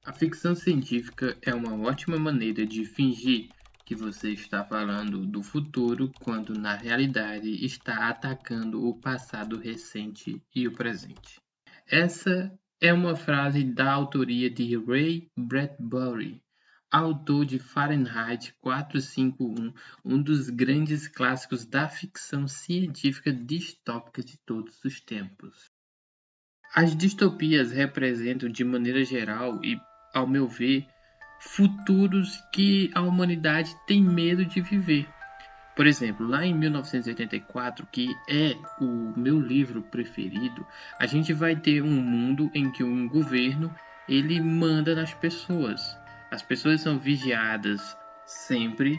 A ficção científica é uma ótima maneira de fingir que você está falando do futuro quando na realidade está atacando o passado recente e o presente. Essa é uma frase da autoria de Ray Bradbury, autor de Fahrenheit 451, um dos grandes clássicos da ficção científica distópica de todos os tempos. As distopias representam, de maneira geral e, ao meu ver, futuros que a humanidade tem medo de viver. Por exemplo, lá em 1984, que é o meu livro preferido, a gente vai ter um mundo em que um governo ele manda nas pessoas. As pessoas são vigiadas sempre,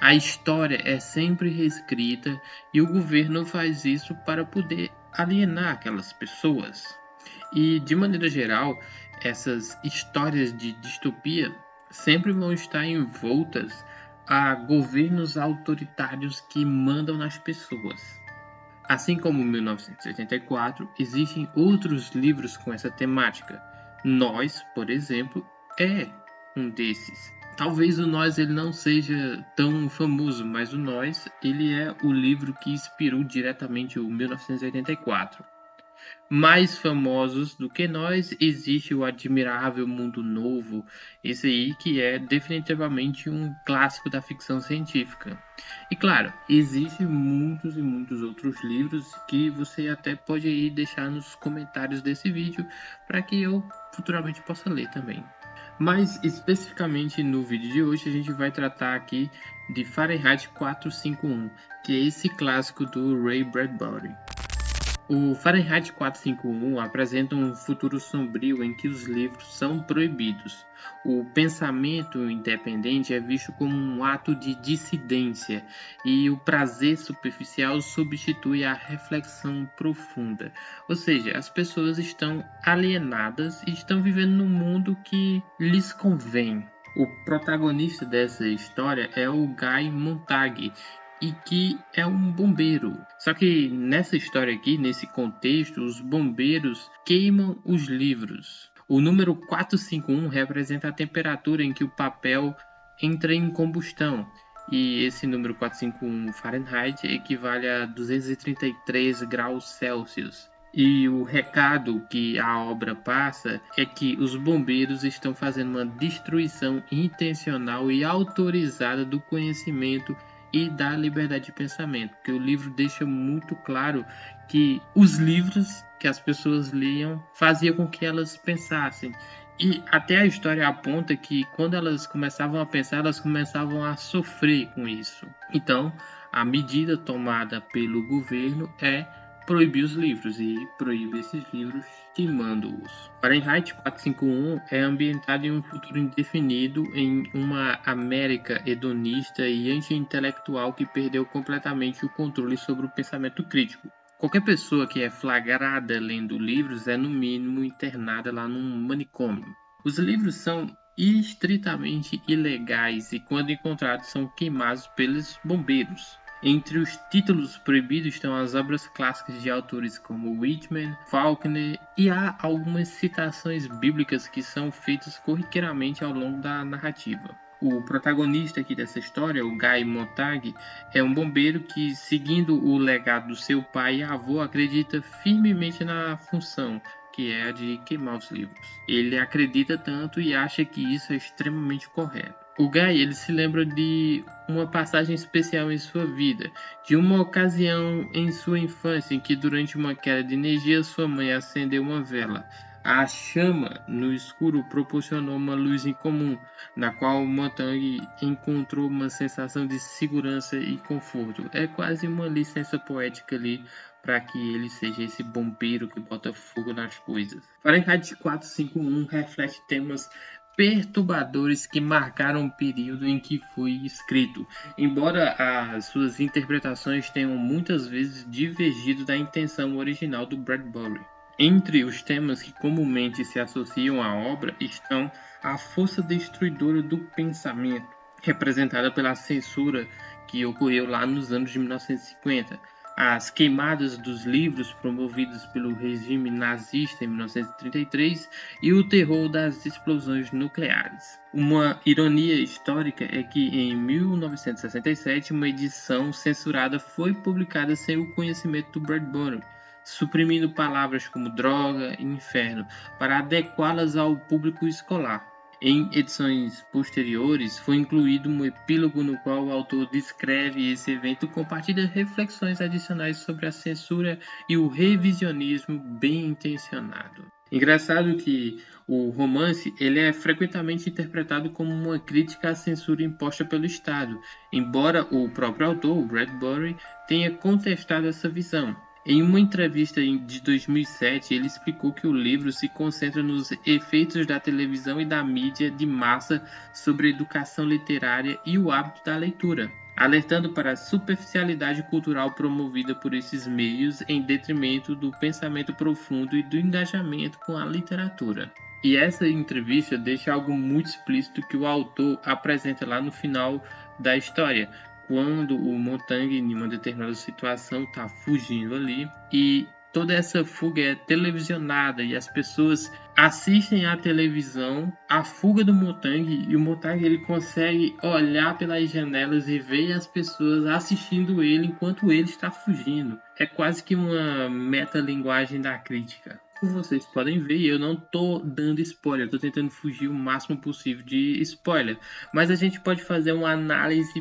a história é sempre reescrita e o governo faz isso para poder alienar aquelas pessoas. E, de maneira geral, essas histórias de distopia sempre vão estar envoltas a governos autoritários que mandam nas pessoas. Assim como 1984, existem outros livros com essa temática. Nós, por exemplo, é um desses. Talvez o Nós ele não seja tão famoso, mas o Nós ele é o livro que inspirou diretamente o 1984. Mais famosos do que nós, existe o Admirável Mundo Novo, esse aí que é definitivamente um clássico da ficção científica. E claro, existem muitos e muitos outros livros que você até pode aí deixar nos comentários desse vídeo para que eu futuramente possa ler também. Mas especificamente no vídeo de hoje a gente vai tratar aqui de Fahrenheit 451, que é esse clássico do Ray Bradbury. O Fahrenheit 451 apresenta um futuro sombrio em que os livros são proibidos. O pensamento independente é visto como um ato de dissidência e o prazer superficial substitui a reflexão profunda. Ou seja, as pessoas estão alienadas e estão vivendo num mundo que lhes convém. O protagonista dessa história é o Guy Montag, e que é um bombeiro. Só que nessa história aqui, nesse contexto, os bombeiros queimam os livros. O número 451 representa a temperatura em que o papel entra em combustão. E esse número 451 Fahrenheit equivale a 233 graus Celsius. E o recado que a obra passa é que os bombeiros estão fazendo uma destruição intencional e autorizada do conhecimento e da liberdade de pensamento, porque o livro deixa muito claro que os livros que as pessoas liam faziam com que elas pensassem. E até a história aponta que quando elas começavam a pensar, elas começavam a sofrer com isso. Então, a medida tomada pelo governo é proibir os livros e proíbe esses livros queimando-os. Fahrenheit 451 é ambientado em um futuro indefinido em uma América hedonista e anti-intelectual que perdeu completamente o controle sobre o pensamento crítico. Qualquer pessoa que é flagrada lendo livros é no mínimo internada lá num manicômio. Os livros são estritamente ilegais e quando encontrados são queimados pelos bombeiros. Entre os títulos proibidos estão as obras clássicas de autores como Whitman, Faulkner e há algumas citações bíblicas que são feitas corriqueiramente ao longo da narrativa. O protagonista aqui dessa história, o Guy Montag, é um bombeiro que, seguindo o legado do seu pai e avô, acredita firmemente na função, que é a de queimar os livros. Ele acredita tanto e acha que isso é extremamente correto. O Guy ele se lembra de uma passagem especial em sua vida, de uma ocasião em sua infância em que durante uma queda de energia sua mãe acendeu uma vela. A chama no escuro proporcionou uma luz incomum, na qual Montag encontrou uma sensação de segurança e conforto. É quase uma licença poética ali para que ele seja esse bombeiro que bota fogo nas coisas. Fahrenheit 451 reflete temas perturbadores que marcaram o período em que foi escrito, embora as suas interpretações tenham muitas vezes divergido da intenção original do Bradbury. Entre os temas que comumente se associam à obra estão a força destruidora do pensamento, representada pela censura que ocorreu lá nos anos de 1950, as queimadas dos livros promovidas pelo regime nazista em 1933 e o terror das explosões nucleares. Uma ironia histórica é que em 1967 uma edição censurada foi publicada sem o conhecimento do Bradbury, suprimindo palavras como droga e inferno para adequá-las ao público escolar. Em edições posteriores, foi incluído um epílogo no qual o autor descreve esse evento e compartilha reflexões adicionais sobre a censura e o revisionismo bem intencionado. Engraçado que o romance ele é frequentemente interpretado como uma crítica à censura imposta pelo Estado, embora o próprio autor, o Bradbury, tenha contestado essa visão. Em uma entrevista de 2007, ele explicou que o livro se concentra nos efeitos da televisão e da mídia de massa sobre a educação literária e o hábito da leitura, alertando para a superficialidade cultural promovida por esses meios em detrimento do pensamento profundo e do engajamento com a literatura. E essa entrevista deixa algo muito explícito que o autor apresenta lá no final da história, quando o Montague, em uma determinada situação, está fugindo ali e toda essa fuga é televisionada e as pessoas assistem à televisão a fuga do Montague e o Montague ele consegue olhar pelas janelas e ver as pessoas assistindo ele enquanto ele está fugindo. É quase que uma metalinguagem da crítica. Como vocês podem ver, eu não estou dando spoiler, estou tentando fugir o máximo possível de spoiler, mas a gente pode fazer uma análise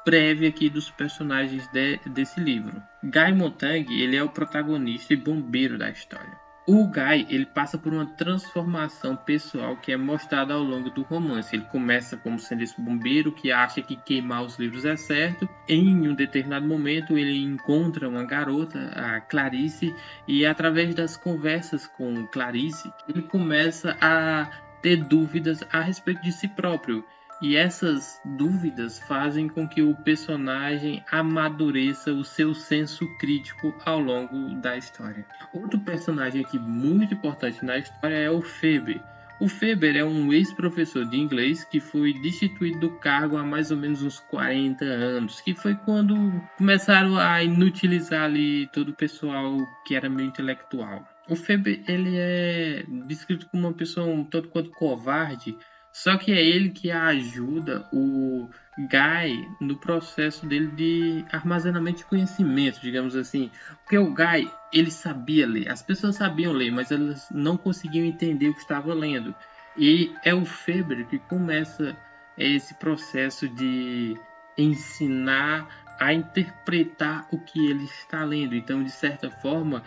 prévia aqui dos personagens desse livro. Guy Montague, ele é o protagonista e bombeiro da história. O Guy, ele passa por uma transformação pessoal que é mostrada ao longo do romance. Ele começa como sendo esse bombeiro que acha que queimar os livros é certo. Em um determinado momento, ele encontra uma garota, a Clarice, e através das conversas com Clarice, ele começa a ter dúvidas a respeito de si próprio. E essas dúvidas fazem com que o personagem amadureça o seu senso crítico ao longo da história. Outro personagem aqui muito importante na história é o Phoebe. O Phoebe é um ex-professor de inglês que foi destituído do cargo há mais ou menos uns 40 anos, que foi quando começaram a inutilizar ali todo o pessoal que era meio intelectual. O Phoebe ele é descrito como uma pessoa um tanto quanto covarde, só que é ele que ajuda o Guy no processo dele de armazenamento de conhecimento, digamos assim. Porque o Guy, ele sabia ler. As pessoas sabiam ler, mas elas não conseguiam entender o que estava lendo. E é o Faber que começa esse processo de ensinar a interpretar o que ele está lendo. Então, de certa forma,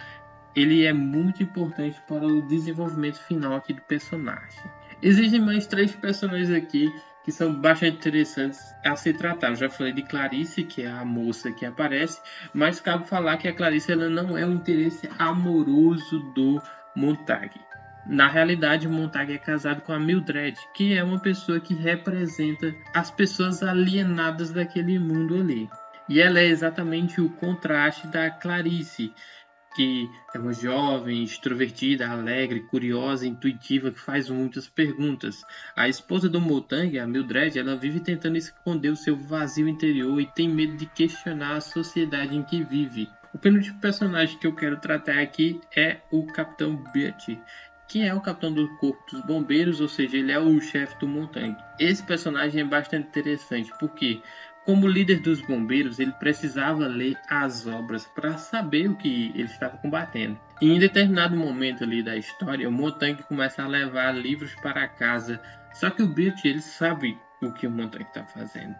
ele é muito importante para o desenvolvimento final aqui do personagem. Existem mais 3 personagens aqui que são bastante interessantes a se tratar. Eu já falei de Clarice, que é a moça que aparece, mas cabe falar que a Clarice ela não é o interesse amoroso do Montague. Na realidade, o Montague é casado com a Mildred, que é uma pessoa que representa as pessoas alienadas daquele mundo ali. E ela é exatamente o contraste da Clarice, que é uma jovem, extrovertida, alegre, curiosa, intuitiva, que faz muitas perguntas. A esposa do Montague, a Mildred, ela vive tentando esconder o seu vazio interior e tem medo de questionar a sociedade em que vive. O penúltimo personagem que eu quero tratar aqui é o Capitão Beatty, que é o capitão do corpo dos bombeiros, ou seja, ele é o chefe do Montague. Esse personagem é bastante interessante, porque como líder dos bombeiros, ele precisava ler as obras para saber o que ele estava combatendo. E em determinado momento ali da história, o Montague começa a levar livros para casa. Só que o Beatty, ele sabe o que o Montague está fazendo.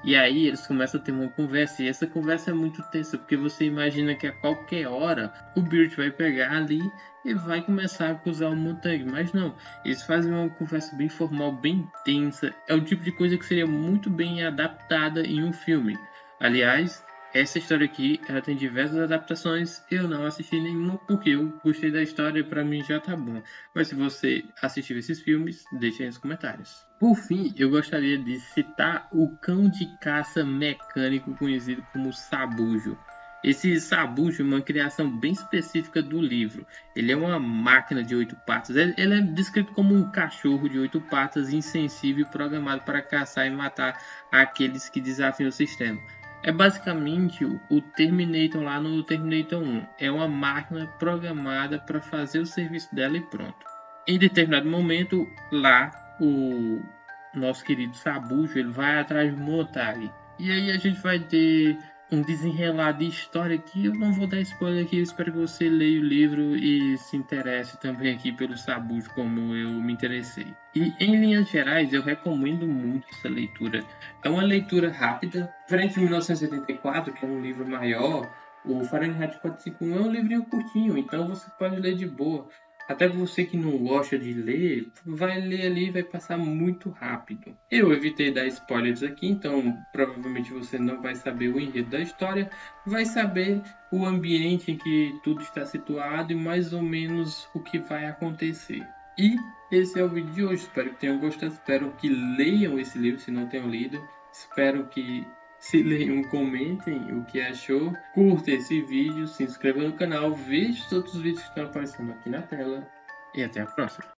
E aí eles começam a ter uma conversa. E essa conversa é muito tensa, porque você imagina que a qualquer hora o Beatty vai pegar ali e vai começar a acusar o Montague. Mas não, eles fazem uma conversa bem formal, bem tensa. É o tipo de coisa que seria muito bem adaptada em um filme. Aliás, essa história aqui, ela tem diversas adaptações. Eu não assisti nenhuma porque eu gostei da história e pra mim já tá bom. Mas se você assistiu esses filmes, deixe aí nos comentários. Por fim, eu gostaria de citar o cão de caça mecânico conhecido como Sabujo. Esse Sabujo é uma criação bem específica do livro. Ele é uma máquina de 8 patas. Ele é descrito como um cachorro de 8 patas insensível programado para caçar e matar aqueles que desafiam o sistema. É basicamente o Terminator lá no Terminator 1. É uma máquina programada para fazer o serviço dela e pronto. Em determinado momento, lá, o nosso querido Sabujo, ele vai atrás de Motari. E aí a gente vai ter um desenrolar de história que eu não vou dar spoiler aqui, eu espero que você leia o livro e se interesse também aqui pelo Sabujo como eu me interessei. E em linhas gerais, eu recomendo muito essa leitura. É uma leitura rápida, diferente de 1984, que é um livro maior. O Fahrenheit 451 é um livrinho curtinho, então você pode ler de boa. Até você que não gosta de ler, vai ler ali e vai passar muito rápido. Eu evitei dar spoilers aqui, então provavelmente você não vai saber o enredo da história, vai saber o ambiente em que tudo está situado e mais ou menos o que vai acontecer. E esse é o vídeo de hoje. Espero que tenham gostado. Espero que leiam esse livro se não tenham lido. Espero que se leiam, comentem o que achou. Curta esse vídeo, se inscreva no canal, veja os outros vídeos que estão aparecendo aqui na tela. E até a próxima.